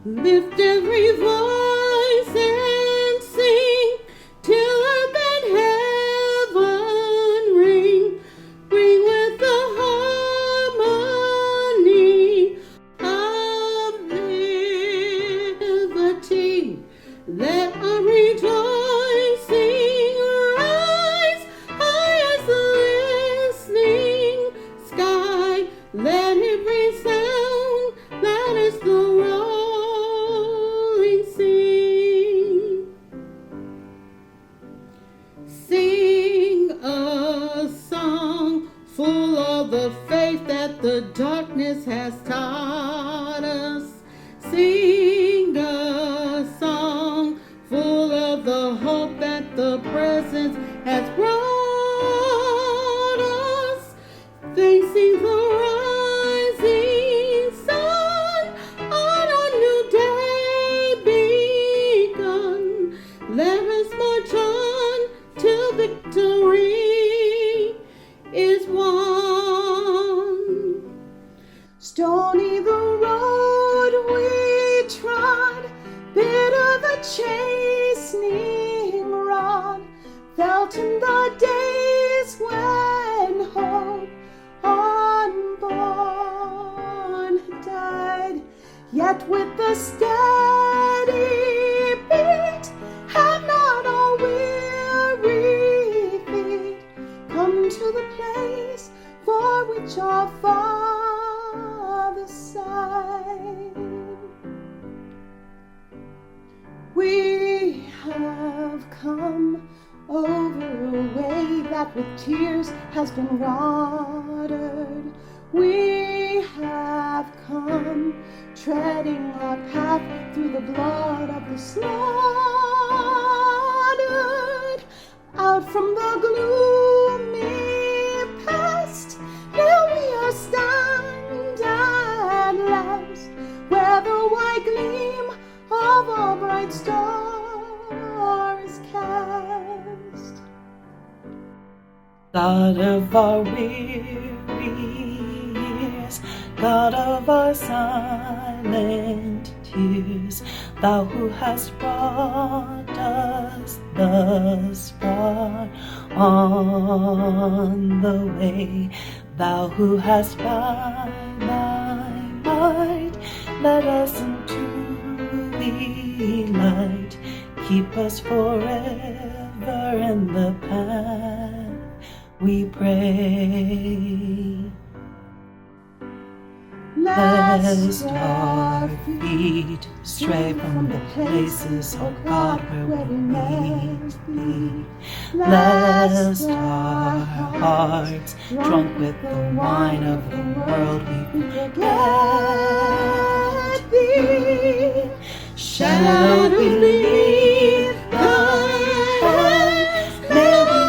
Lift every voice and sing till earth and heaven ring. Ring with the harmony of liberty. Let our rejoicing rise high as the listening sky. Let it resound, that is the rolling sea. Sing a song full of the faith that the darkness has taught us. Sing a song full of the hope that the presence has brought us. Facing the rising sun on a new day begun. Let us march on till victory is won. Stony the road we trod, bitter the chastening rod, felt in the days when hope unborn died. Yet with the steady beat have not our weary feet come to the place for which our Father sighed. We have come over a way that with tears has been watered. We have come treading our path through the blood of the slaughtered. Out from the gloomy past, here we are stand at last, where the white gleam of a bright star is cast. God of our wearies, God of our silent tears, Thou who hast brought us thus far on the way, Thou who hast by Thy might led us into the light, keep us forever in the path, we pray. Lest our feet stray from the places, oh God, where we need to be. Lest our hearts, drunk with the wine of the world, we forget Thee. Shall we leave Thy hands, may we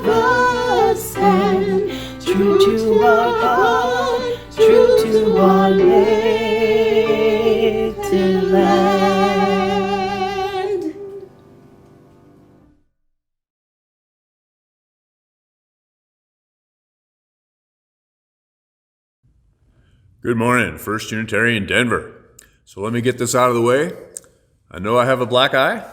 forever stand true to our God, true to our native land. Good morning, First Unitarian Denver. So let me get this out of the way. I know I have a black eye.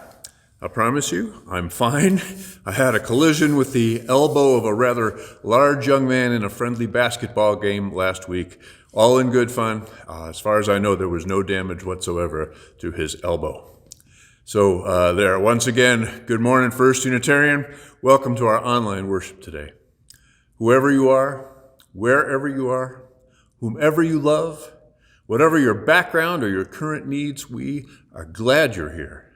I promise you, I'm fine. I had a collision with the elbow of a rather large young man in a friendly basketball game last week. All in good fun. As far as I know, there was no damage whatsoever to his elbow. So there, once again, good morning, First Unitarian. Welcome to our online worship today. Whoever you are, wherever you are, whomever you love, whatever your background or your current needs, we are glad you're here.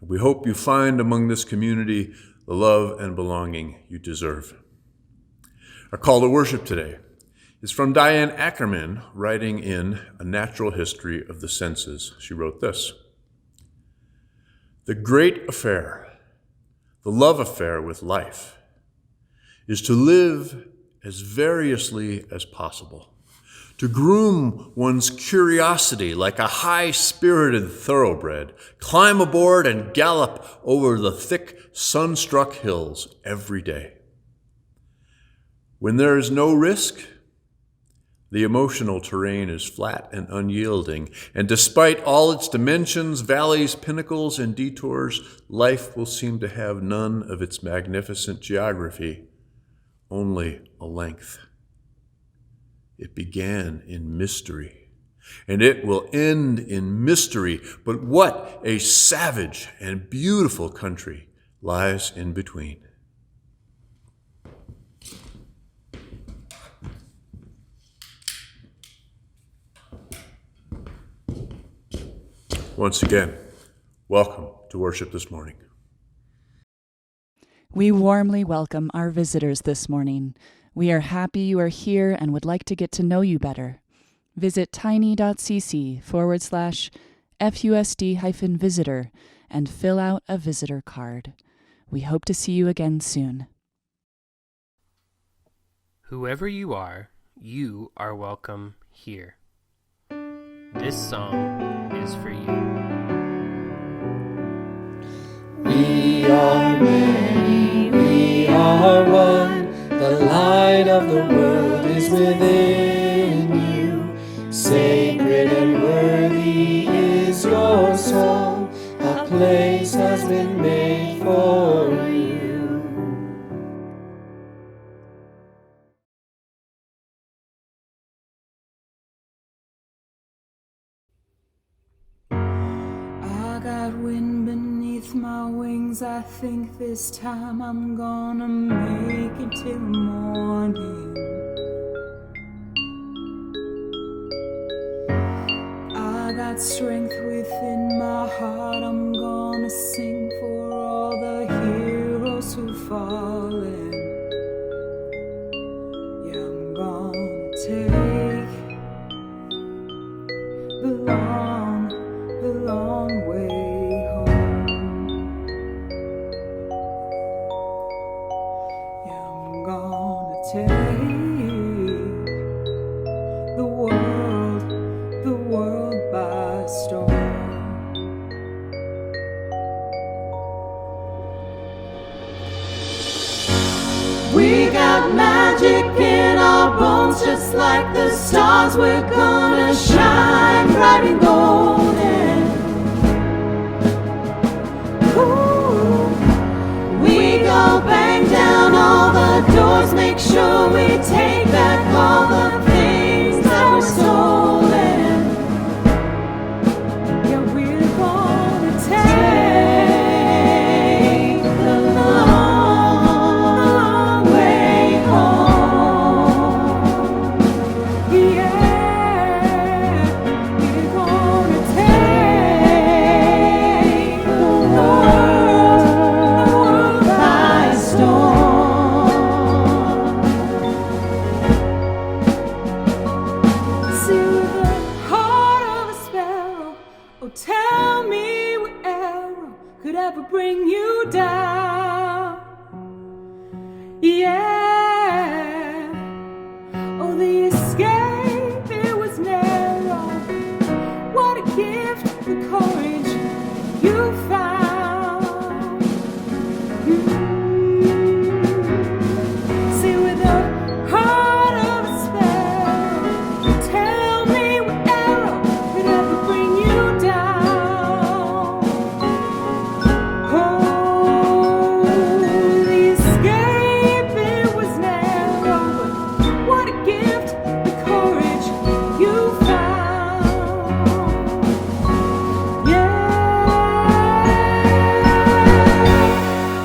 We hope you find among this community the love and belonging you deserve. Our call to worship today is from Diane Ackerman, writing in A Natural History of the Senses. She wrote this: "The great affair, the love affair with life, is to live as variously as possible, to groom one's curiosity like a high-spirited thoroughbred, climb aboard and gallop over the thick, sun-struck hills every day. When there is no risk, The emotional terrain is flat and unyielding, and despite all its dimensions, valleys, pinnacles, and detours, life will seem to have none of its magnificent geography, only a length. It began in mystery, and it will end in mystery, but what a savage and beautiful country lies in between. Once again, welcome to worship this morning. We warmly welcome our visitors this morning. We are happy you are here and would like to get to know you better. Visit tiny.cc/FUSD-visitor and fill out a visitor card. We hope to see you again soon. Whoever you are welcome here. This song is for you. We are many, we are one. The light of the world is within you. Sacred and worthy is your soul. A place has been made for you. I got wind beneath my wings. I think this time I'm gonna make it till morning. I got strength within my heart. I'm gonna sing for all the heroes who've fallen. Yeah, I'm gonna take the long way home. Yeah, I'm gonna take the world by storm. We got magic in our bones, just like the stars. We're gonna shine bright and golden. Ooh. We go bang down all the doors, make sure we take back all the things that were stolen. Yeah, we're gonna take the long way home. Yeah, we're gonna take the world by storm. See with the heart of a sparrow. Oh, tell me what arrow could ever bring you down. Yeah. Oh, the escape, it was narrow. What a gift, the courage you found. See with the heart of a sparrow. Tell me what arrow could ever bring you down. Oh, the escape, it was narrow, but what a gift, the courage you found. Yeah,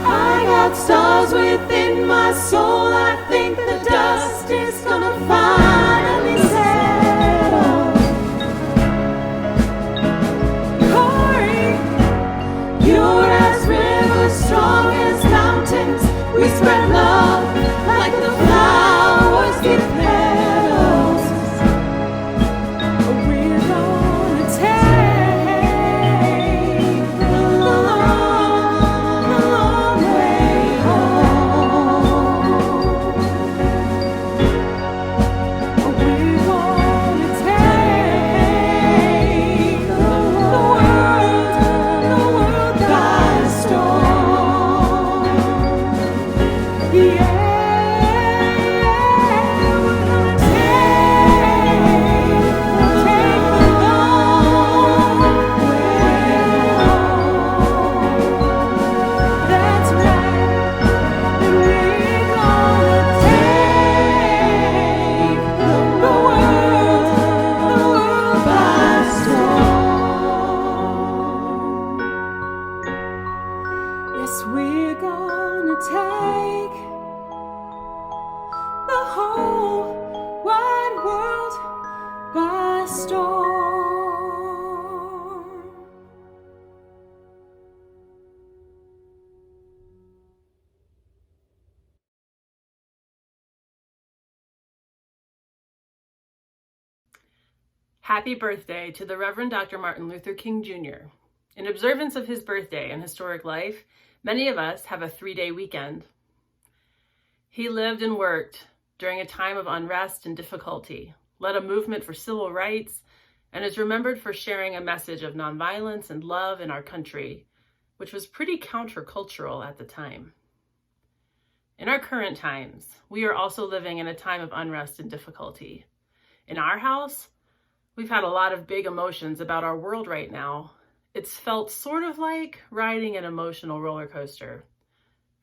I got stars within my soul. I think the dust is gonna finally settle. Corey, you're as rivers, strong as mountains. We spread love like the flowers give petals. We're gonna take the long way home. Happy birthday to the Reverend Dr. Martin Luther King Jr. In observance of his birthday and historic life, many of us have a 3-day weekend. He lived and worked during a time of unrest and difficulty, led a movement for civil rights, and is remembered for sharing a message of nonviolence and love in our country, which was pretty countercultural at the time. In our current times, we are also living in a time of unrest and difficulty. In our house, we've had a lot of big emotions about our world right now. It's felt sort of like riding an emotional roller coaster.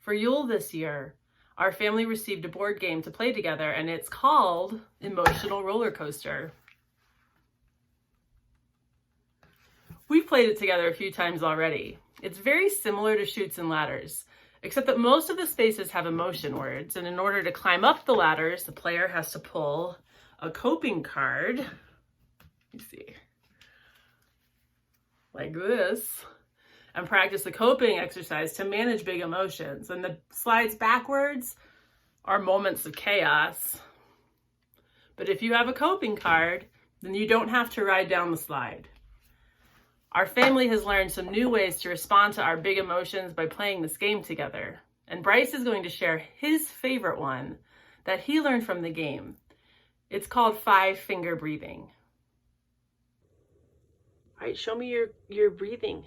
For Yule this year, our family received a board game to play together, and it's called Emotional Roller Coaster. We've played it together a few times already. It's very similar to Chutes and Ladders, except that most of the spaces have emotion words, and in order to climb up the ladders, the player has to pull a coping card. Let me see. Like this, and practice the coping exercise to manage big emotions. And the slides backwards are moments of chaos. But if you have a coping card, then you don't have to ride down the slide. Our family has learned some new ways to respond to our big emotions by playing this game together. And Bryce is going to share his favorite one that he learned from the game. It's called 5-finger breathing. All right, show me your breathing.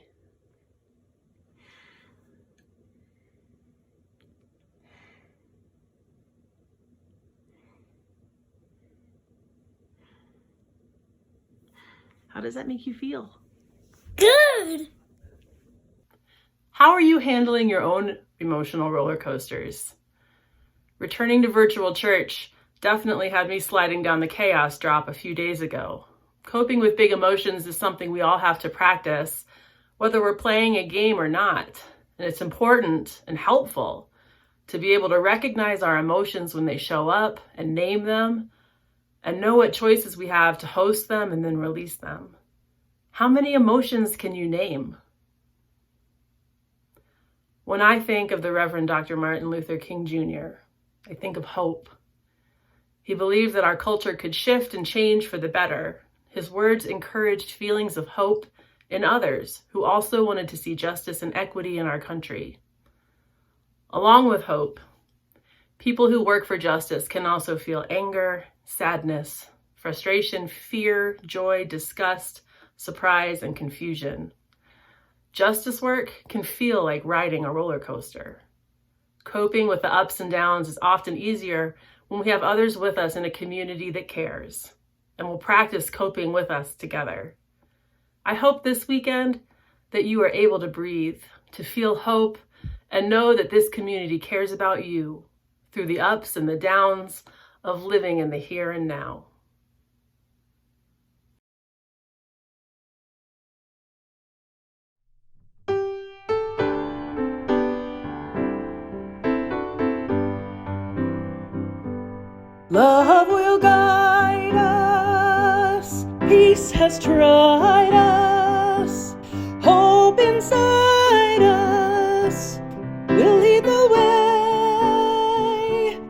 How does that make you feel? Good! How are you handling your own emotional roller coasters? Returning to virtual church definitely had me sliding down the chaos drop a few days ago. Coping with big emotions is something we all have to practice, whether we're playing a game or not. And it's important and helpful to be able to recognize our emotions when they show up and name them and know what choices we have to host them and then release them. How many emotions can you name? When I think of the Reverend Dr. Martin Luther King Jr., I think of hope. He believed that our culture could shift and change for the better. His words encouraged feelings of hope in others who also wanted to see justice and equity in our country. Along with hope, people who work for justice can also feel anger, sadness, frustration, fear, joy, disgust, surprise, and confusion. Justice work can feel like riding a roller coaster. Coping with the ups and downs is often easier when we have others with us in a community that cares and will practice coping with us together. I hope this weekend that you are able to breathe, to feel hope, and know that this community cares about you through the ups and the downs of living in the here and now. Love will guide us, peace has tried us, hope inside us will lead the way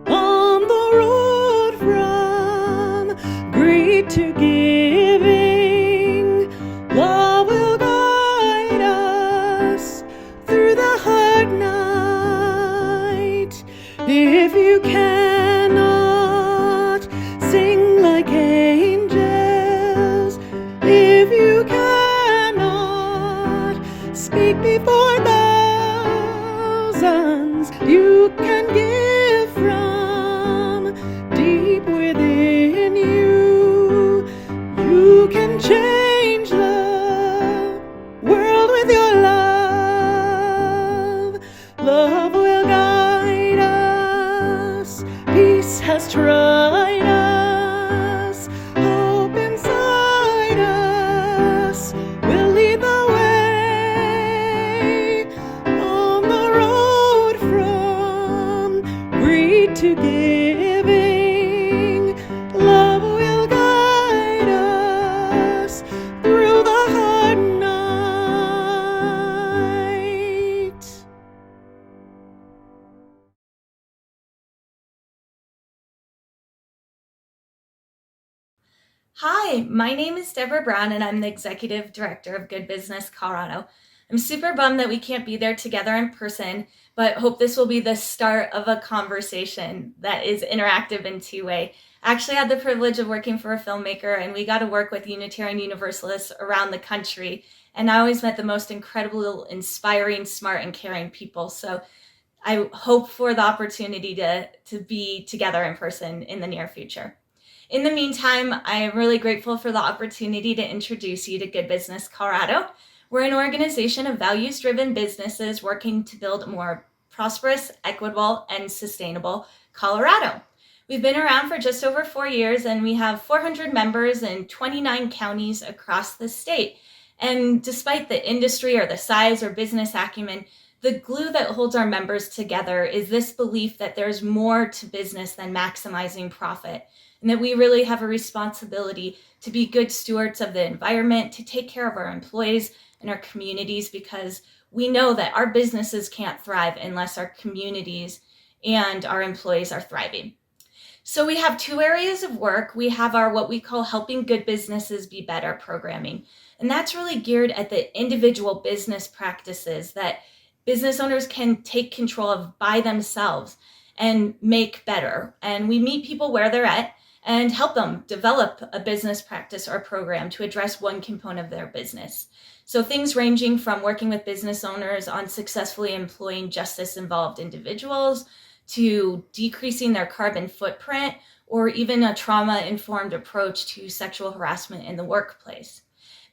on the road from greed to giving. Love will guide us through the hard night. If you cannot sing like angels, if you cannot speak before thousands, you can give from deep within you. Hi, my name is Deborah Brown, and I'm the Executive Director of Good Business Colorado. I'm super bummed that we can't be there together in person, but hope this will be the start of a conversation that is interactive and two-way. I actually had the privilege of working for a filmmaker, and we got to work with Unitarian Universalists around the country, and I always met the most incredible, inspiring, smart, and caring people. So I hope for the opportunity to be together in person in the near future. In the meantime, I am really grateful for the opportunity to introduce you to Good Business Colorado. We're an organization of values-driven businesses working to build a more prosperous, equitable, and sustainable Colorado. We've been around for just over 4 years, and we have 400 members in 29 counties across the state. And despite the industry or the size or business acumen, the glue that holds our members together is this belief that there's more to business than maximizing profit, and that we really have a responsibility to be good stewards of the environment, to take care of our employees and our communities, because we know that our businesses can't thrive unless our communities and our employees are thriving. So we have 2 areas of work. We have our what we call Helping Good Businesses Be Better programming, and that's really geared at the individual business practices that business owners can take control of by themselves and make better. And we meet people where they're at and help them develop a business practice or program to address one component of their business. So things ranging from working with business owners on successfully employing justice-involved individuals to decreasing their carbon footprint, or even a trauma-informed approach to sexual harassment in the workplace.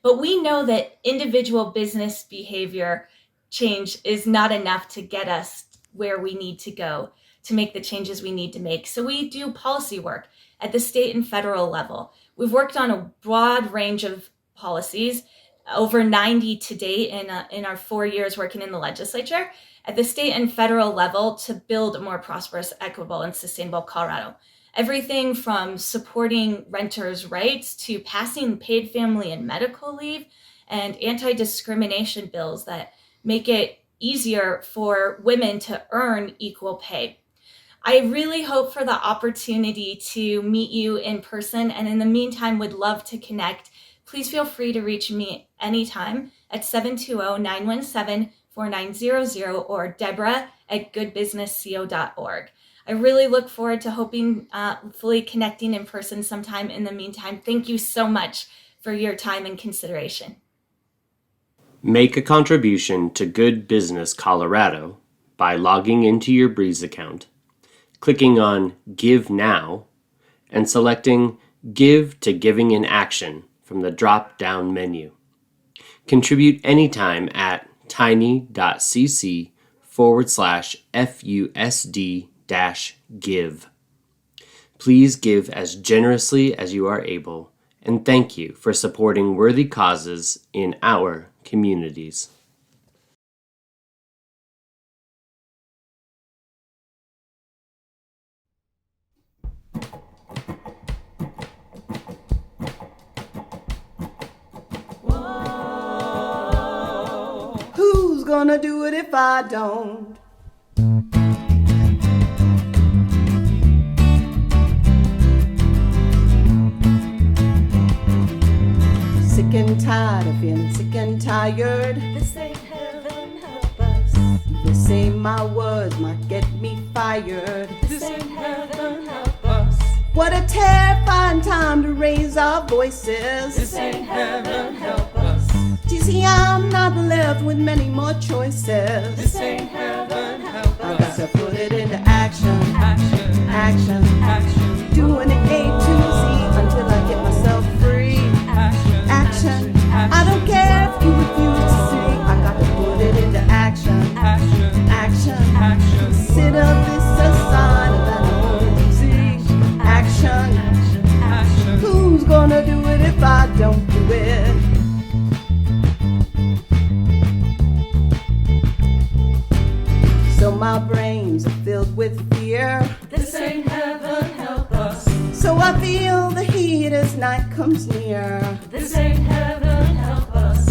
But we know that individual business behavior change is not enough to get us where we need to go to make the changes we need to make. So we do policy work at the state and federal level. We've worked on a broad range of policies, over 90 to date in our 4 years working in the legislature at the state and federal level to build a more prosperous, equitable, and sustainable Colorado. Everything from supporting renters' rights to passing paid family and medical leave and anti-discrimination bills that make it easier for women to earn equal pay. I really hope for the opportunity to meet you in person, and in the meantime would love to connect. Please feel free to reach me anytime at 720-917-4900 or Deborah@goodbusinessco.org. I really look forward to hopefully connecting in person sometime in the meantime. Thank you so much for your time and consideration. Make a contribution to Good Business Colorado by logging into your Breeze account, clicking on Give Now, and selecting Give to Giving in Action from the drop-down menu. Contribute anytime at tiny.cc/FUSD-give. Please give as generously as you are able, and thank you for supporting worthy causes in our communities. Who's gonna do it if I don't? Sick and tired of feeling sick and tired. This ain't heaven, help us. This ain't my words might get me fired. This ain't heaven, help us. What a terrifying time to raise our voices. This ain't heaven, help us. Do you see I'm not left with many more choices? This ain't heaven, help I got us. to put it into action. Action, Action. action, Doing it A to Z until I get myself free. action, Action. I don't care if you refuse to see. I got to put it into action. action, Action. action. Sit up, it's a sign of an emergency. Action. Action. Who's gonna do it if I don't do it? So my brains are filled with fear. This ain't heaven, help us. So I feel the heat as night comes near. This ain't heaven, help us.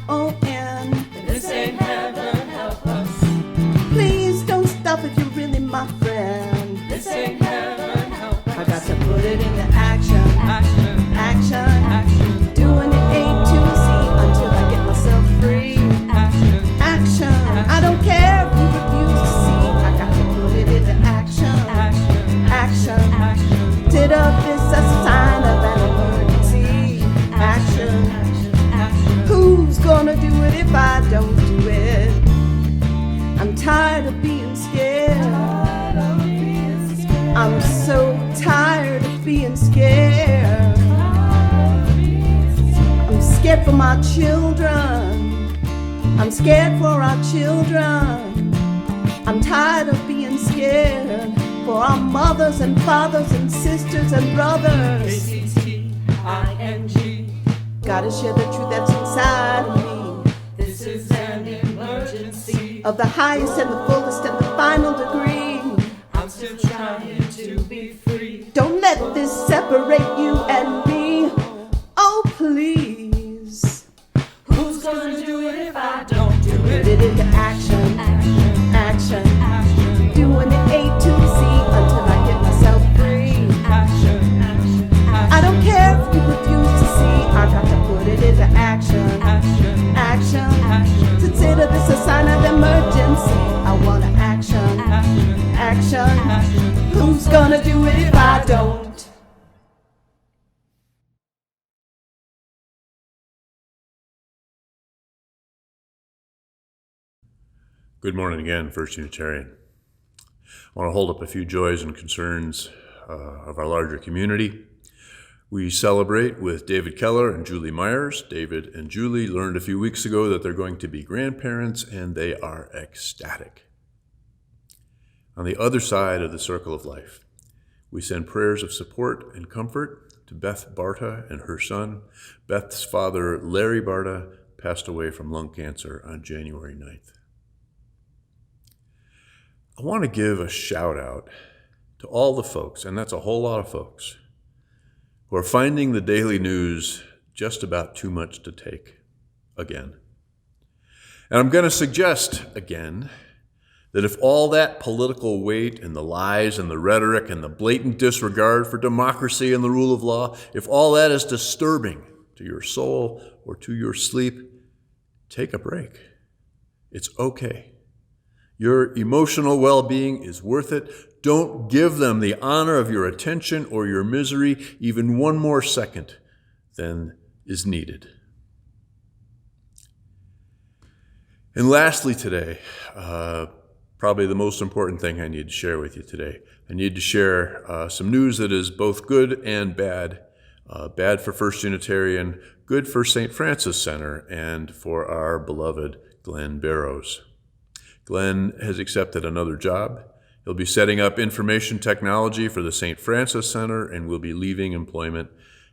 OACTION. This ain't heaven, help us. Please don't stop if you're really my friend. This ain't heaven, help us. I got to put it into action. Consider this a sign of an emergency. Action. Who's gonna do it if I don't do it? I'm tired of being scared. I'm so tired of being scared. I'm scared for my children. I'm scared for our children. I'm tired of being scared for our mothers and fathers and sisters and brothers. A-C-T-I-N-G. Gotta share the truth that's inside of me. This is an emergency. Of the highest and the fullest and the final degree. I'm still trying to be free. Don't let this separate you and me. Oh, please. Who's gonna do it if I don't do Put it? it into action. Action. Doing it A to Z until I get myself free. I don't care if you refuse to see. I got to put it into action. Action. Consider this a sign of emergency. I want action. Action. Who's gonna do it if I don't? Good morning again, First Unitarian. I want to hold up a few joys and concerns of our larger community. We celebrate with David Keller and Julie Myers. David and Julie learned a few weeks ago that they're going to be grandparents, and they are ecstatic. On the other side of the circle of life, we send prayers of support and comfort to Beth Barta and her son. Beth's father, Larry Barta, passed away from lung cancer on January 9th. I want to give a shout out to all the folks, and that's a whole lot of folks, who are finding the daily news just about too much to take again. And I'm going to suggest again that if all that political weight and the lies and the rhetoric and the blatant disregard for democracy and the rule of law, if all that is disturbing to your soul or to your sleep, take a break. It's okay. Your emotional well-being is worth it. Don't give them the honor of your attention or your misery even one more second than is needed. And lastly today, probably the most important thing I need to share with you today. I need to share some news that is both good and bad. Bad for First Unitarian, good for St. Francis Center, and for our beloved Glenn Barrows. Glenn has accepted another job. He'll be setting up information technology for the St. Francis Center and will be leaving employment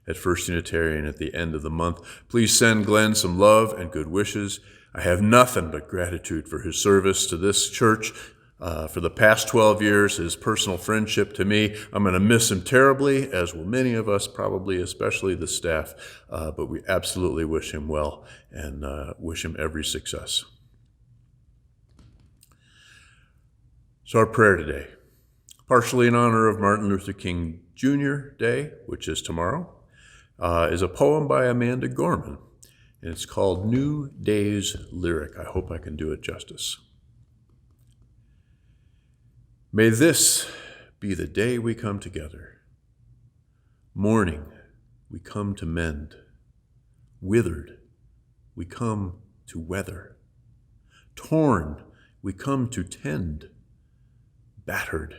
at First Unitarian at the end of the month. Please send Glenn some love and good wishes. I have nothing but gratitude for his service to this church for the past 12 years, his personal friendship to me. I'm going to miss him terribly, as will many of us, probably especially the staff, but we absolutely wish him well and wish him every success. So our prayer today, partially in honor of Martin Luther King Jr. Day, which is tomorrow, is a poem by Amanda Gorman, and it's called New Day's Lyric. I hope I can do it justice. May this be the day we come together. Mourning, we come to mend. Withered, we come to weather. Torn, we come to tend. Battered,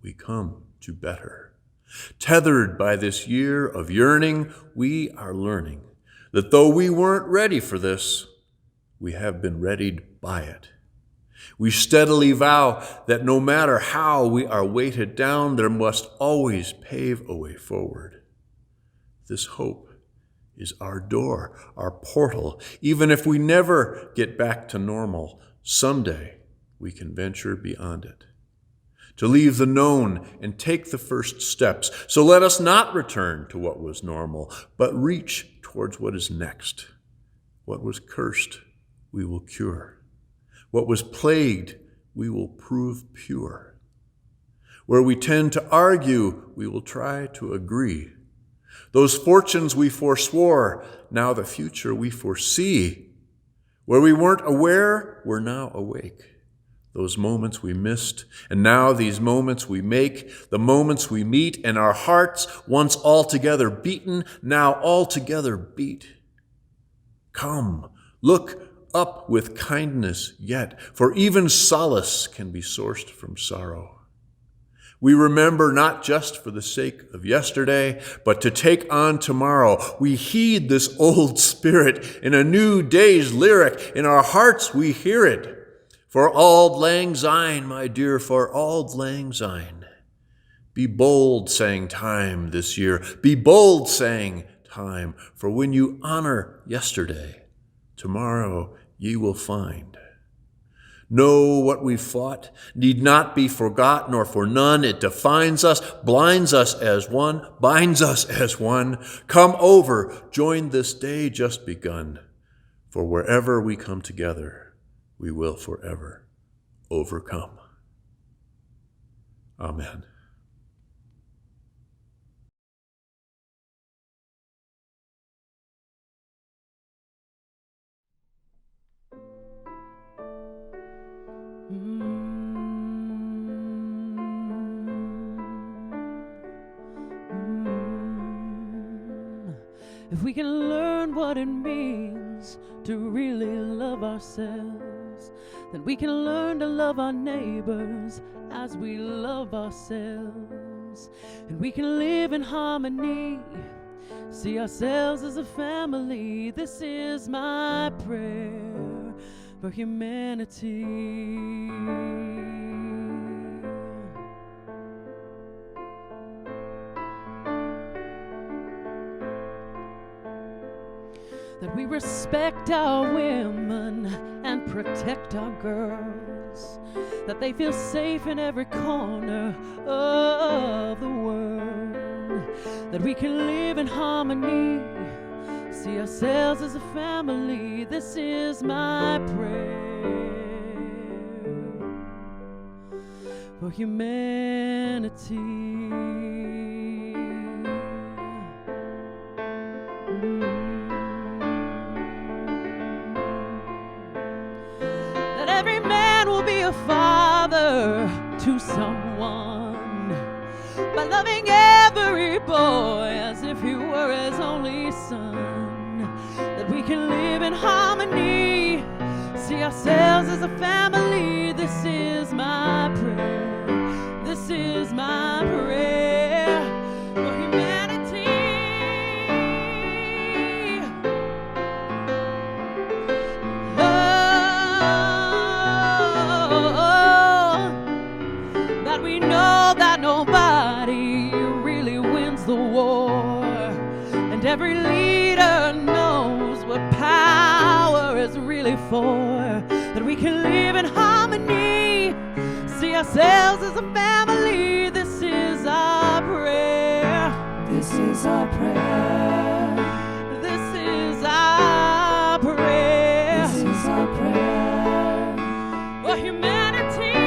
we come to better. Tethered by this year of yearning, we are learning that though we weren't ready for this, we have been readied by it. We steadily vow that no matter how we are weighted down, there must always pave a way forward. This hope is our door, our portal. Even if we never get back to normal, someday we can venture beyond it, to leave the known and take the first steps. So let us not return to what was normal, but reach towards what is next. What was cursed, we will cure. What was plagued, we will prove pure. Where we tend to argue, we will try to agree. Those fortunes we forswore, now the future we foresee. Where we weren't aware, we're now awake. those moments we missed, and now these moments we make, the moments we meet, and our hearts, once altogether beaten, now altogether beat. Come, look up with kindness yet, for even solace can be sourced from sorrow. We remember not just for the sake of yesterday, but to take on tomorrow. We heed this old spirit in a new day's lyric. In our hearts we hear it. For auld lang syne, my dear, for auld lang syne. Be bold, sang time this year. Be bold, sang time. For when you honor yesterday, tomorrow ye will find. Know what we fought need not be forgot nor for none. It defines us, blinds us as one, binds us as one. Come over, join this day just begun. For wherever we come together, we will forever overcome. Amen. If we can learn what it means to really love ourselves, then we can learn to love our neighbors as we love ourselves. And we can live in harmony, see ourselves as a family. This is my prayer for humanity. That we respect our women and protect our girls, that they feel safe in every corner of the world, that we can live in harmony, see ourselves as a family. This is my prayer for humanity. Every man will be a father to someone by loving every boy as if he were his only son. That we can live in harmony, see ourselves as a family. This is my prayer. This is my prayer for humanity. That we know that nobody really wins the war, and every leader knows what power is really for. That we can live in harmony, see ourselves as a family. This is our prayer. This is our prayer. This is our prayer. This is our prayer for humanity.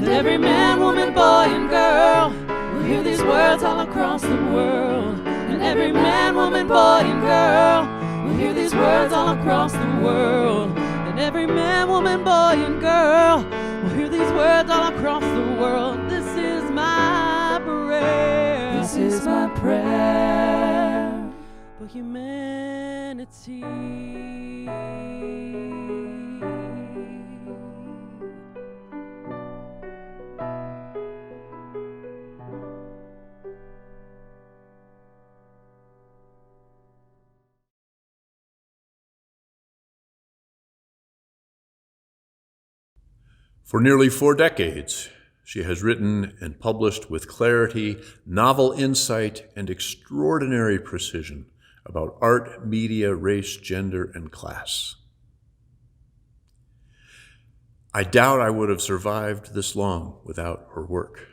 Every man, woman, boy, and girl will hear these words all across the world. And every man, woman, boy, and girl will hear these words all across the world. And every man, woman, boy, and girl will hear these words all across the world. This is my prayer. This is my prayer for humanity. For nearly 4 decades, she has written and published with clarity, novel insight, and extraordinary precision about art, media, race, gender, and class. I doubt I would have survived this long without her work.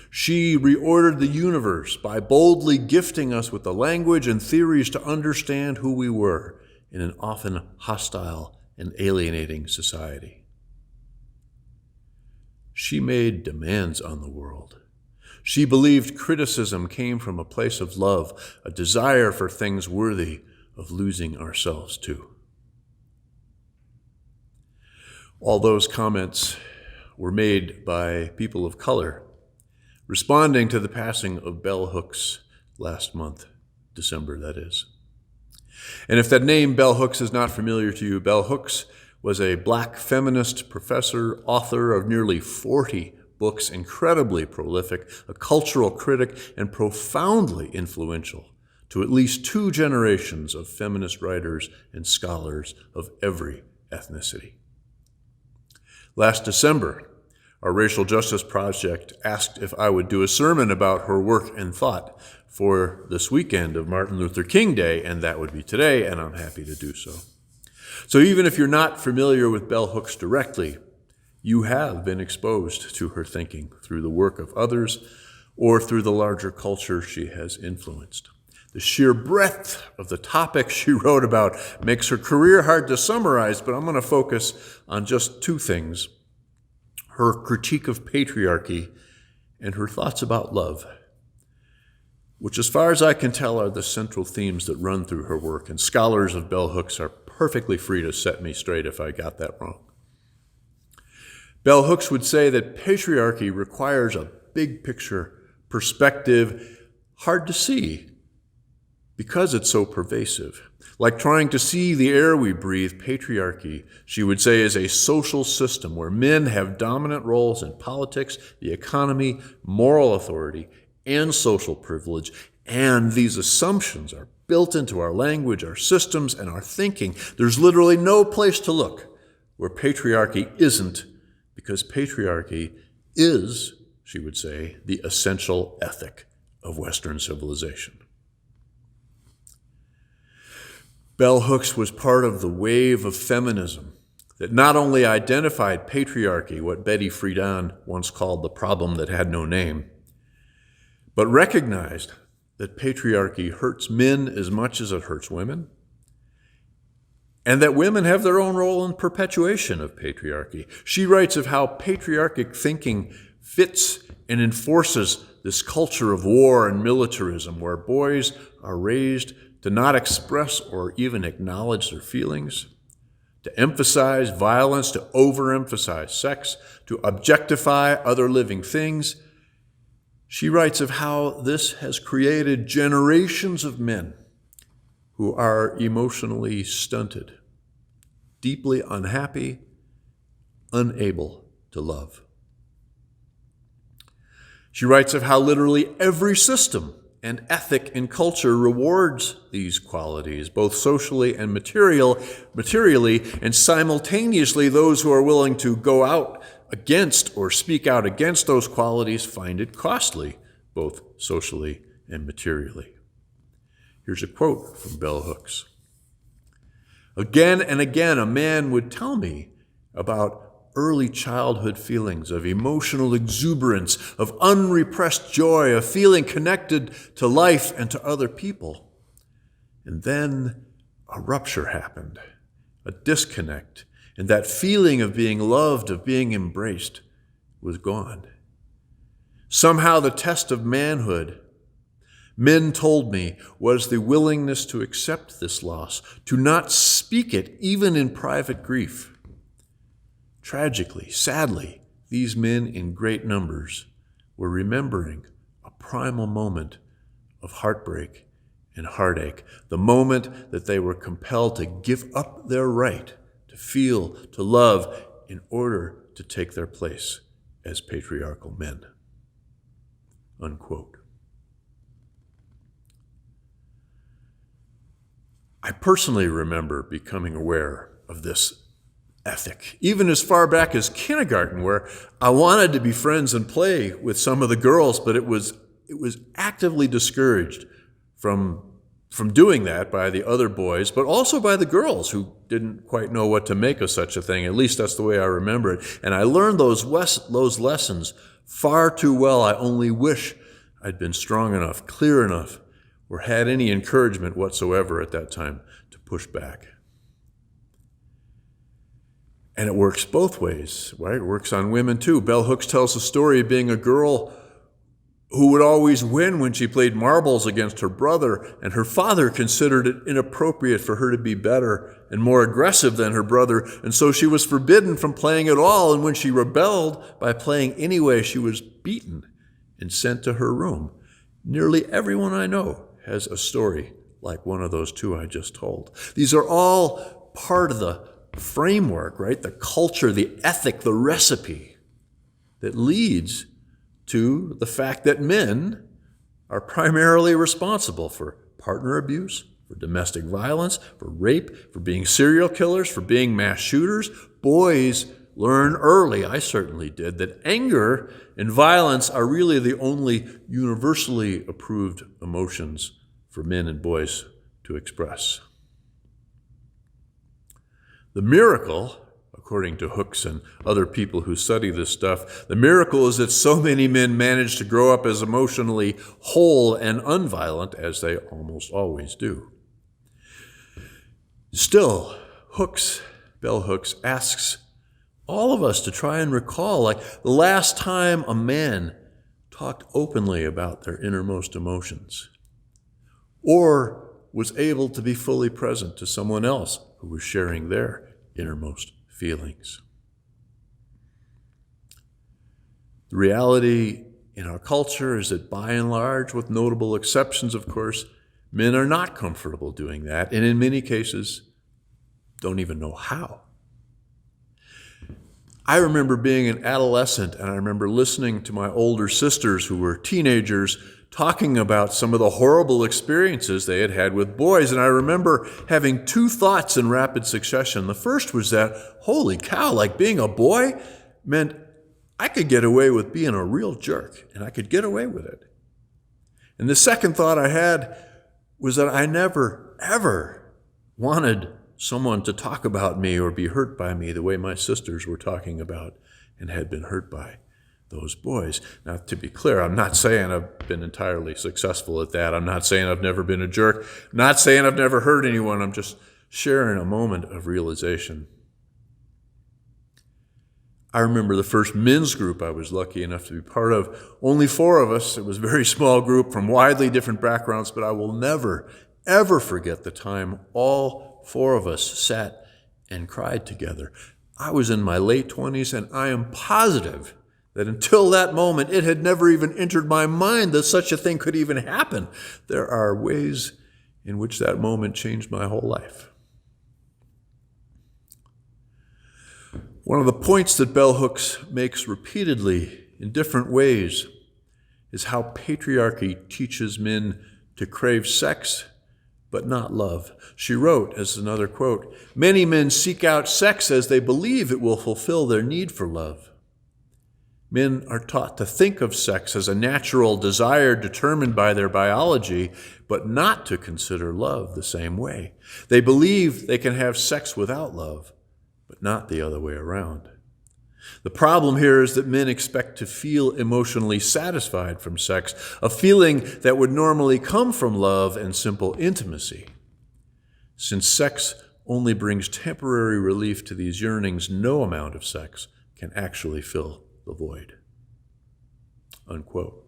She reordered the universe by boldly gifting us with the language and theories to understand who we were in an often hostile and alienating society. She made demands on the world. She believed criticism came from a place of love, a desire for things worthy of losing ourselves to. All those comments were made by people of color, responding to the passing of Bell Hooks last month, December, that is. And if that name, Bell Hooks, is not familiar to you, Bell Hooks was a black feminist professor, author of nearly 40 books, incredibly prolific, a cultural critic, and profoundly influential to at least 2 generations of feminist writers and scholars of every ethnicity. Last December, our Racial Justice Project asked if I would do a sermon about her work and thought for this weekend of Martin Luther King Day, and that would be today, and I'm happy to do so. So even if you're not familiar with Bell Hooks directly, you have been exposed to her thinking through the work of others or through the larger culture she has influenced. The sheer breadth of the topics she wrote about makes her career hard to summarize, but I'm going to focus on just 2 things: her critique of patriarchy and her thoughts about love, which, as far as I can tell, are the central themes that run through her work, and scholars of Bell Hooks are perfectly free to set me straight if I got that wrong. Bell Hooks would say that patriarchy requires a big picture perspective, hard to see because it's so pervasive. Like trying to see the air we breathe, patriarchy, she would say, is a social system where men have dominant roles in politics, the economy, moral authority, and social privilege, and these assumptions are built into our language, our systems, and our thinking. There's literally no place to look where patriarchy isn't, because patriarchy is, she would say, the essential ethic of Western civilization. Bell Hooks was part of the wave of feminism that not only identified patriarchy, what Betty Friedan once called the problem that had no name, but recognized that patriarchy hurts men as much as it hurts women, and that women have their own role in perpetuation of patriarchy. She writes of how patriarchic thinking fits and enforces this culture of war and militarism, where boys are raised to not express or even acknowledge their feelings, to emphasize violence, to overemphasize sex, to objectify other living things. She writes of how this has created generations of men who are emotionally stunted, deeply unhappy, unable to love. She writes of how literally every system and ethic and culture rewards these qualities, both socially and materially, and simultaneously those who are willing to go out against or speak out against those qualities find it costly, both socially and materially. Here's a quote from Bell Hooks. "Again and again, a man would tell me about early childhood feelings of emotional exuberance, of unrepressed joy, of feeling connected to life and to other people. And then a rupture happened, a disconnect, and that feeling of being loved, of being embraced, was gone. Somehow the test of manhood, men told me, was the willingness to accept this loss, to not speak it even in private grief. Tragically, sadly, these men in great numbers were remembering a primal moment of heartbreak and heartache, the moment that they were compelled to give up their right to feel, to love, in order to take their place as patriarchal men." Unquote. I personally remember becoming aware of this ethic, even as far back as kindergarten, where I wanted to be friends and play with some of the girls, but it was actively discouraged from doing that by the other boys, but also by the girls who didn't quite know what to make of such a thing. At least that's the way I remember it. And I learned those lessons far too well. I only wish I'd been strong enough, clear enough, or had any encouragement whatsoever at that time to push back. And it works both ways, right? It works on women too. Bell Hooks tells the story of being a girl who would always win when she played marbles against her brother, and her father considered it inappropriate for her to be better and more aggressive than her brother, and so she was forbidden from playing at all, and when she rebelled by playing anyway, she was beaten and sent to her room. Nearly everyone I know has a story like one of those two I just told. These are all part of the framework, right? The culture, the ethic, the recipe that leads to the fact that men are primarily responsible for partner abuse, for domestic violence, for rape, for being serial killers, for being mass shooters. Boys learn early, I certainly did, that anger and violence are really the only universally approved emotions for men and boys to express. The miracle, according to Hooks and other people who study this stuff, the miracle is that so many men manage to grow up as emotionally whole and unviolent as they almost always do. Still, Bell Hooks asks all of us to try and recall, like, the last time a man talked openly about their innermost emotions, or was able to be fully present to someone else who was sharing their innermost feelings. The reality in our culture is that by and large, with notable exceptions, of course, men are not comfortable doing that, and in many cases, don't even know how. I remember being an adolescent, and I remember listening to my older sisters who were teenagers talking about some of the horrible experiences they had had with boys, and I remember having two thoughts in rapid succession. The first was that, holy cow, like being a boy meant I could get away with being a real jerk, and I could get away with it. And the second thought I had was that I never, ever wanted someone to talk about me or be hurt by me the way my sisters were talking about and had been hurt by those boys. Now, to be clear, I'm not saying I've been entirely successful at that. I'm not saying I've never been a jerk. I'm not saying I've never hurt anyone. I'm just sharing a moment of realization. I remember the first men's group I was lucky enough to be part of. Only 4 of us. It was a very small group from widely different backgrounds, but I will never, ever forget the time all 4 of us sat and cried together. I was in my late 20s, and I am positive that until that moment, it had never even entered my mind that such a thing could even happen. There are ways in which that moment changed my whole life. One of the points that Bell Hooks makes repeatedly in different ways is how patriarchy teaches men to crave sex but not love. She wrote, as another quote, "Many men seek out sex as they believe it will fulfill their need for love. Men are taught to think of sex as a natural desire determined by their biology, but not to consider love the same way. They believe they can have sex without love, but not the other way around. The problem here is that men expect to feel emotionally satisfied from sex, a feeling that would normally come from love and simple intimacy. Since sex only brings temporary relief to these yearnings, no amount of sex can actually fill the void." Unquote.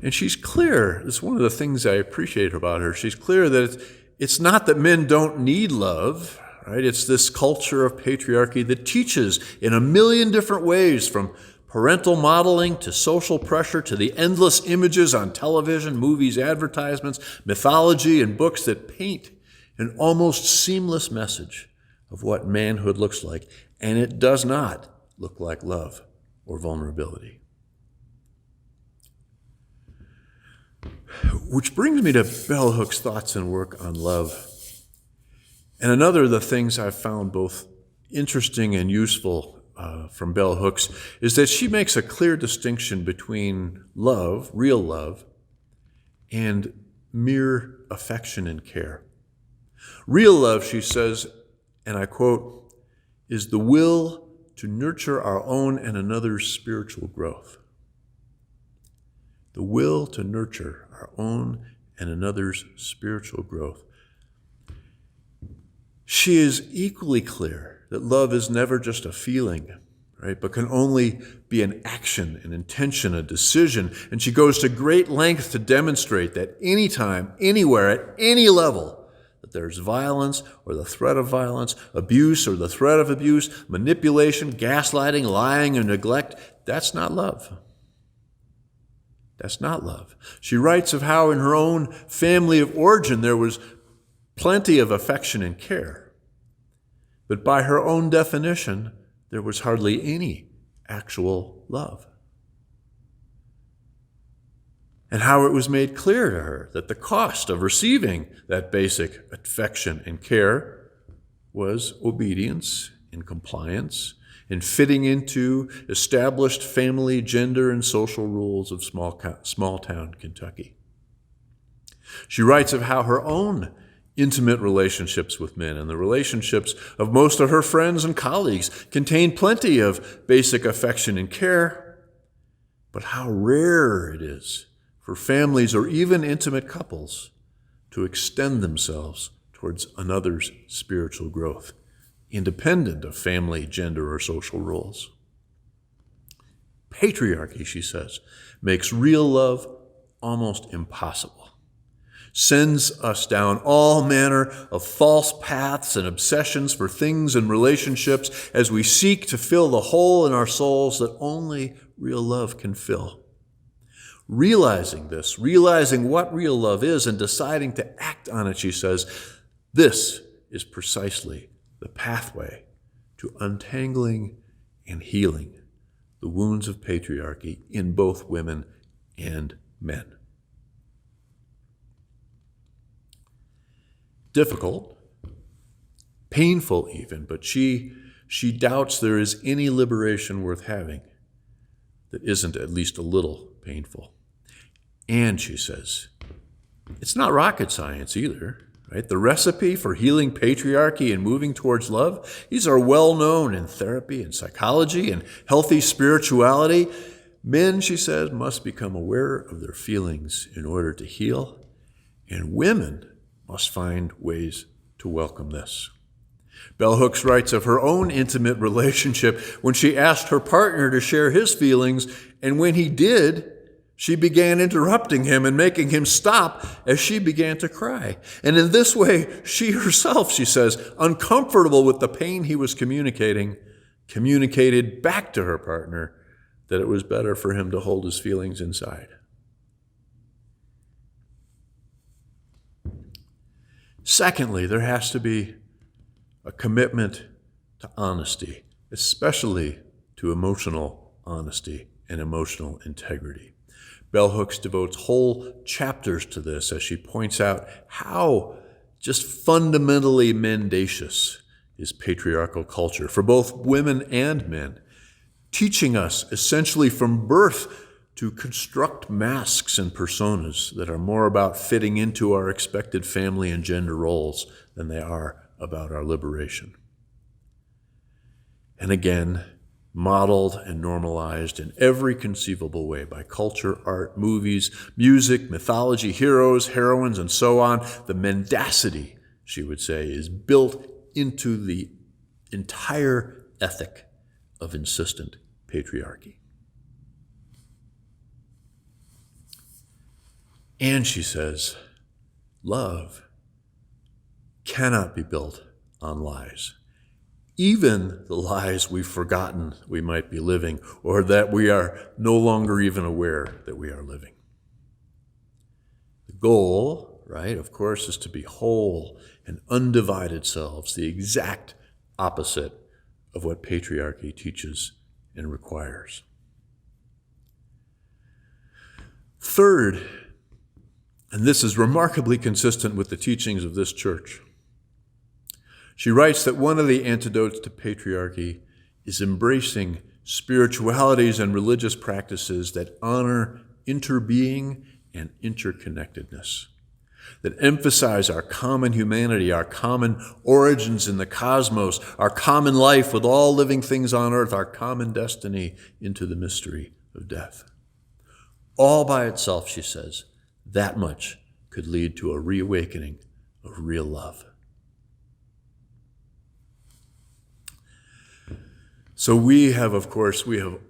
And she's clear. It's one of the things I appreciate about her. She's clear that it's not that men don't need love, right? It's this culture of patriarchy that teaches in a million different ways, from parental modeling to social pressure to the endless images on television, movies, advertisements, mythology, and books that paint an almost seamless message of what manhood looks like. And it does not look like love or vulnerability. Which brings me to Bell Hooks' thoughts and work on love. And another of the things I've found both interesting and useful from Bell Hooks is that she makes a clear distinction between love, real love, and mere affection and care. Real love, she says, and I quote, "is the will to nurture our own and another's spiritual growth." The will to nurture our own and another's spiritual growth. She is equally clear that love is never just a feeling, right? But can only be an action, an intention, a decision. And she goes to great length to demonstrate that anytime, anywhere, at any level, that there's violence or the threat of violence, abuse or the threat of abuse, manipulation, gaslighting, lying, and neglect, that's not love. That's not love. She writes of how in her own family of origin there was plenty of affection and care. But by her own definition, there was hardly any actual love. And how it was made clear to her that the cost of receiving that basic affection and care was obedience and compliance and fitting into established family, gender, and social rules of small-town Kentucky. She writes of how her own intimate relationships with men and the relationships of most of her friends and colleagues contain plenty of basic affection and care, but how rare it is for families or even intimate couples to extend themselves towards another's spiritual growth, independent of family, gender, or social roles. Patriarchy, she says, makes real love almost impossible. Sends us down all manner of false paths and obsessions for things and relationships as we seek to fill the hole in our souls that only real love can fill. Realizing this, realizing what real love is and deciding to act on it, she says, this is precisely the pathway to untangling and healing the wounds of patriarchy in both women and men. Difficult, painful even, but she doubts there is any liberation worth having that isn't at least a little painful. And she says, it's not rocket science either, right? The recipe for healing patriarchy and moving towards love, these are well known in therapy and psychology and healthy spirituality. Men, she says, must become aware of their feelings in order to heal, and women must find ways to welcome this. Bell Hooks writes of her own intimate relationship when she asked her partner to share his feelings, and when he did, she began interrupting him and making him stop as she began to cry. And in this way, she herself, she says, uncomfortable with the pain he was communicated back to her partner that it was better for him to hold his feelings inside. Secondly, there has to be a commitment to honesty, especially to emotional honesty and emotional integrity. Bell Hooks devotes whole chapters to this as she points out how just fundamentally mendacious is patriarchal culture for both women and men, teaching us essentially from birth to construct masks and personas that are more about fitting into our expected family and gender roles than they are about our liberation. And again, modeled and normalized in every conceivable way by culture, art, movies, music, mythology, heroes, heroines, and so on, the mendacity, she would say, is built into the entire ethic of insistent patriarchy. And she says, love cannot be built on lies. Even the lies we've forgotten we might be living, or that we are no longer even aware that we are living. The goal, right, of course, is to be whole and undivided selves, the exact opposite of what patriarchy teaches and requires. Third, and this is remarkably consistent with the teachings of this church, she writes that one of the antidotes to patriarchy is embracing spiritualities and religious practices that honor interbeing and interconnectedness, that emphasize our common humanity, our common origins in the cosmos, our common life with all living things on earth, our common destiny into the mystery of death. All by itself, she says, that much could lead to a reawakening of real love. So we have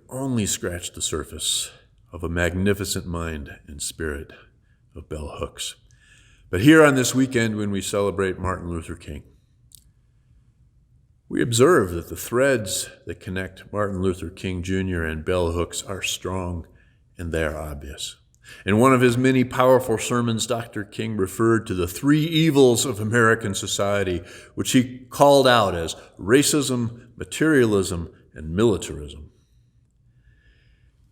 only scratched the surface of a magnificent mind and spirit of bell hooks. But here on this weekend, when we celebrate Martin Luther King, we observe that the threads that connect Martin Luther King Jr. and bell hooks are strong and they are obvious. In one of his many powerful sermons, Dr. King referred to the three evils of American society, which he called out as racism, materialism, and militarism.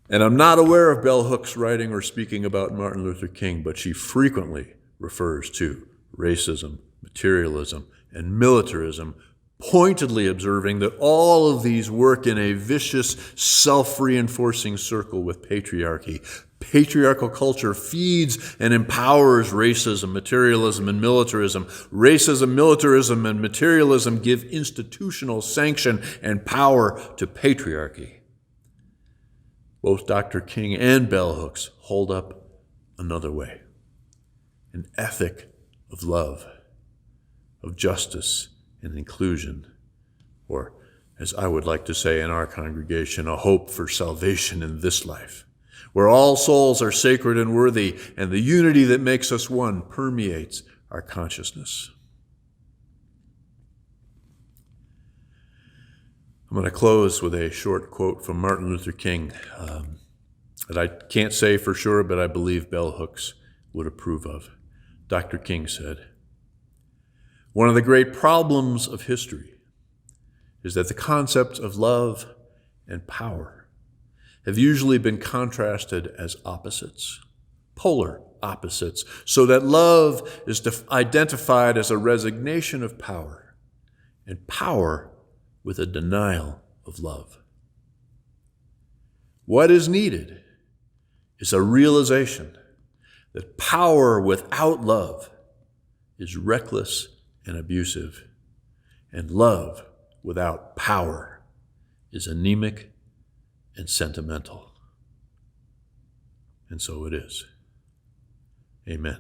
And I'm not aware of bell hooks writing or speaking about Martin Luther King, but she frequently refers to racism, materialism, and militarism, pointedly observing that all of these work in a vicious, self-reinforcing circle with patriarchy. Patriarchal culture feeds and empowers racism, materialism, and militarism. Racism, militarism, and materialism give institutional sanction and power to patriarchy. Both Dr. King and bell hooks hold up another way, an ethic of love, of justice and inclusion, or, as I would like to say in our congregation, a hope for salvation in this life, where all souls are sacred and worthy, and the unity that makes us one permeates our consciousness. I'm going to close with a short quote from Martin Luther King that I can't say for sure, but I believe bell hooks would approve of. Dr. King said, "One of the great problems of history is that the concepts of love and power have usually been contrasted as opposites, polar opposites, so that love is identified as a resignation of power, and power with a denial of love. What is needed is a realization that power without love is reckless and abusive, and love without power is anemic and sentimental." And so it is. Amen.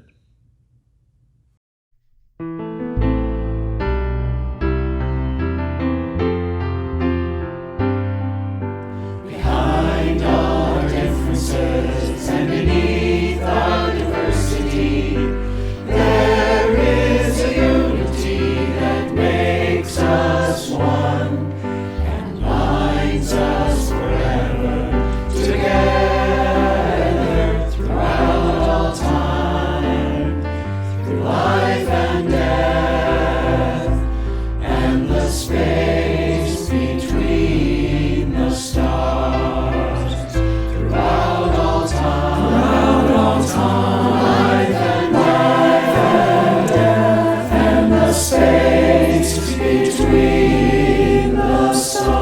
Behind our differences and beneath our diversity, there is a unity that makes us one and binds us forever together throughout all time, through life and death, and the space between the stars, throughout all time, life and death, and the space between the stars.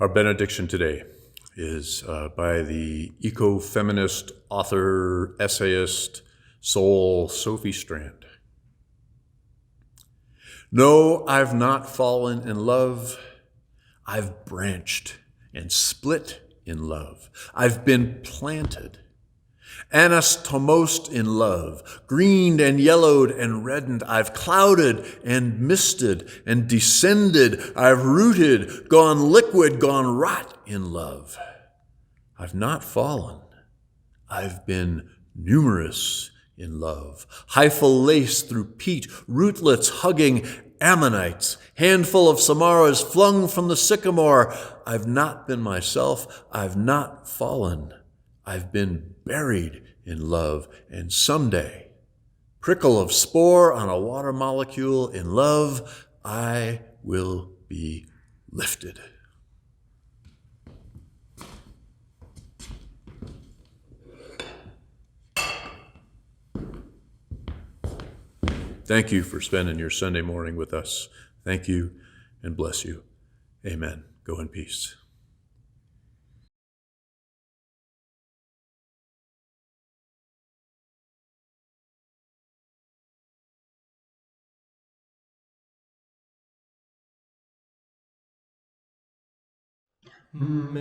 Our benediction today is by the eco-feminist, author, essayist, soul, Sophie Strand. "No, I've not fallen in love. I've branched and split in love. I've been planted, anastomost in love, greened and yellowed and reddened. I've clouded and misted and descended. I've rooted, gone liquid, gone rot in love. I've not fallen. I've been numerous in love, hyphal lace through peat, rootlets hugging ammonites, handful of samaras flung from the sycamore. I've not been myself. I've not fallen. I've been buried in love, and someday, prickle of spore on a water molecule in love, I will be lifted." Thank you for spending your Sunday morning with us. Thank you and bless you. Amen. Go in peace. I've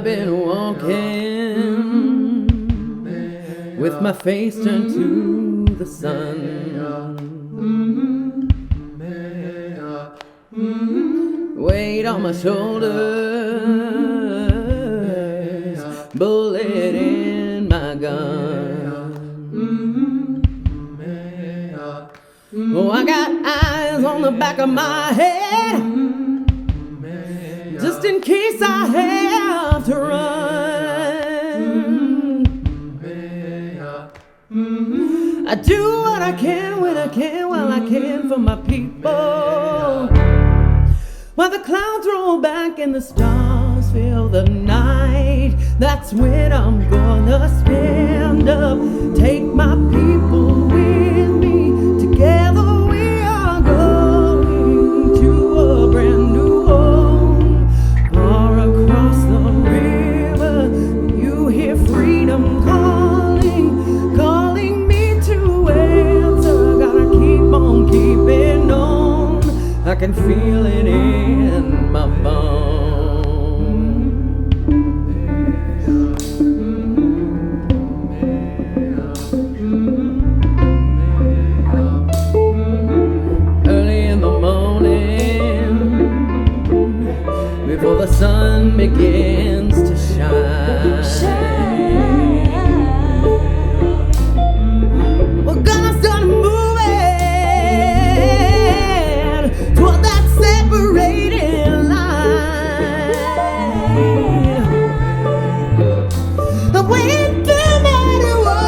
been walking with my face turned to the sun. Weight on my shoulders, bullet in my gun. Oh, I got eyes on the back of my head, just in case I have to run. I do what I can when I can, while I can for my people. While the clouds roll back and the stars fill the night, that's when I'm gonna stand up. Take my people with me. Together we are going to a brand new home. Far across the river, you hear freedom calling, calling me to answer. Gotta keep on keeping on. I can feel it in my bones. Early in the morning, before the sun begins to shine, we're gonna start moving toward that separating line. And when through muddy waters,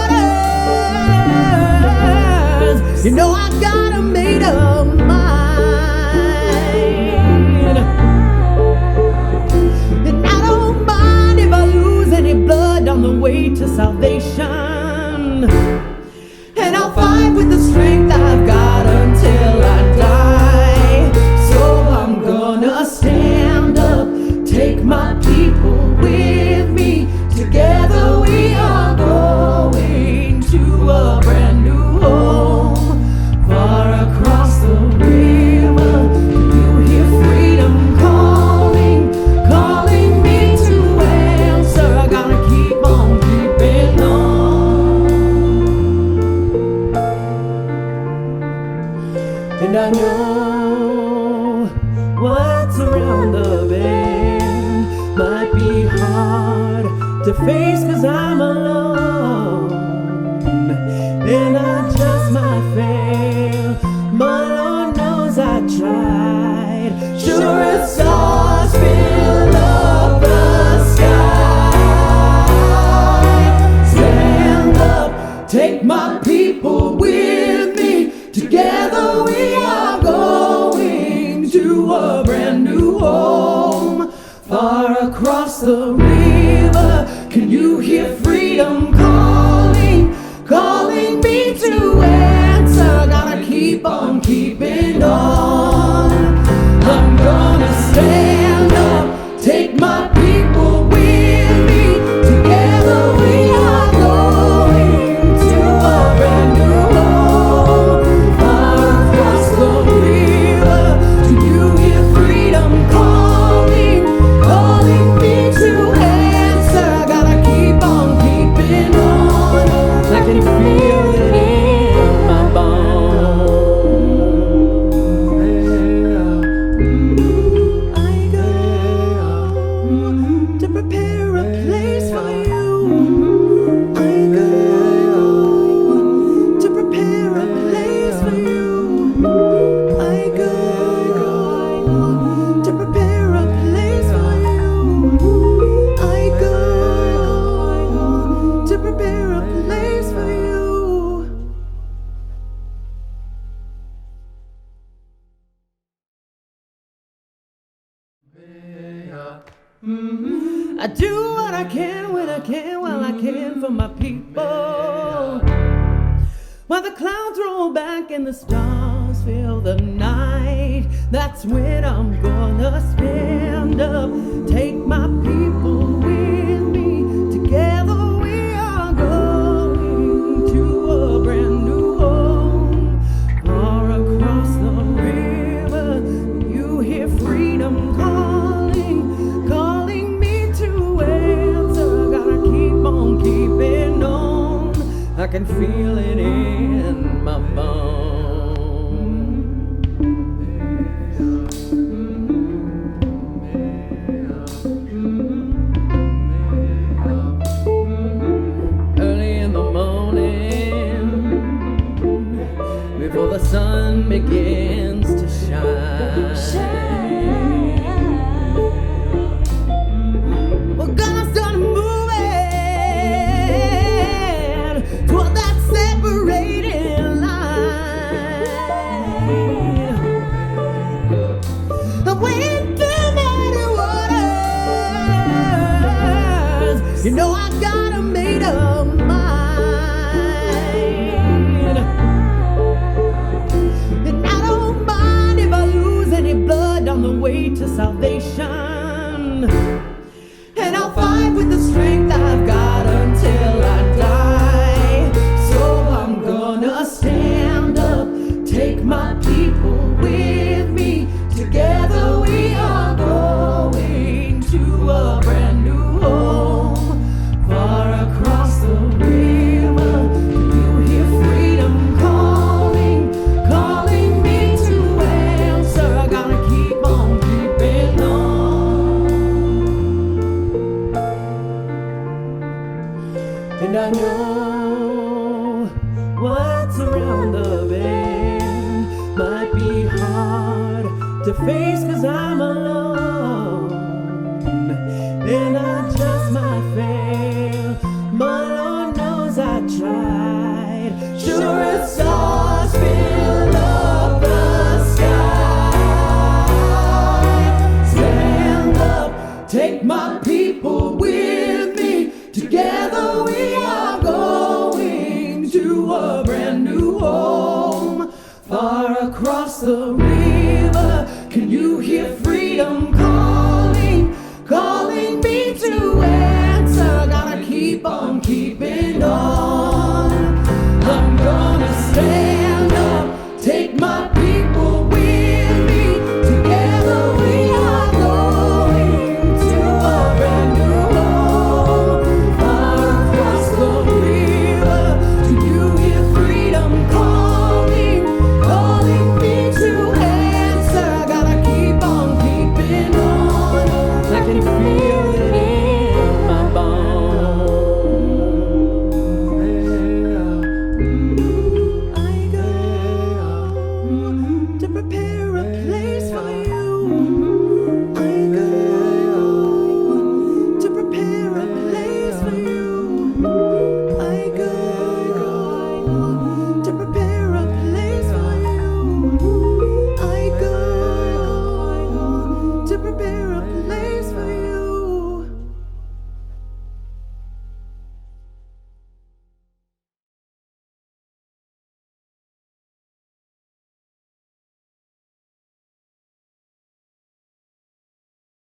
you know I got a made up mind. And I don't mind if I lose any blood on the way to salvation. And I'll fight with the strength I've got until I die. So I'm gonna stand up, take my people with me. Together we are going to a brand new home. Far across the river, you hear freedom calling, calling me to answer. I gotta keep on keeping on. And I know what's around the bend might be hard to face, 'cause I'm alone. And I just might fail, but Lord knows I tried. Sure as stars fill up the sky. Stand up, take my people with me. Together we are going to a brand new home. Far across the river, can you hear freedom calling, calling me to answer? Gotta keep on keeping on. I'm gonna stand up, take my people with me. Together we are going to a brand new home. Far across the river, do you hear freedom calling, calling me to answer? Gotta keep on keeping on. I can feel it in my bones. I go to prepare a place for you. I go to prepare a place for you. I go to prepare a place for you. I go to prepare a place for you. I do what I can when I can, while I can for my people. While the clouds roll back and the stars fill the night, that's when I'm gonna stand up, take my people with me. Together we are freedom calling me to answer. Gotta keep on keeping on. I can feel it in my bones. Before the sun begins to shine. Well, God's gonna move it toward that separating line. And when through many waters, you know I got a made up mind. On the way to salvation, and I'll fight with the strength I've got until I die. So I'm gonna stand up, take my people with me. Together we are going to a brand new home, far across the river. You hear freedom calling me to answer. I gotta keep on keeping on. And I know what's around the bend might be hard to face, 'cause I'm alone, and I just might fail. My Lord knows I tried. Sure as stars fill up the sky. Stand up, take my people with me. Together we are going to a brand new home, far across the river. Can you hear freedom calling me to answer? Gotta keep on keeping on. I'm gonna stand up, take my people with me. Together we are going to a brand new home, far across the river. Do you hear freedom calling me to answer? Gotta keep on keeping on. I can feel it in my bones. I go to prepare a place for you. I go to prepare a place for you. I go to prepare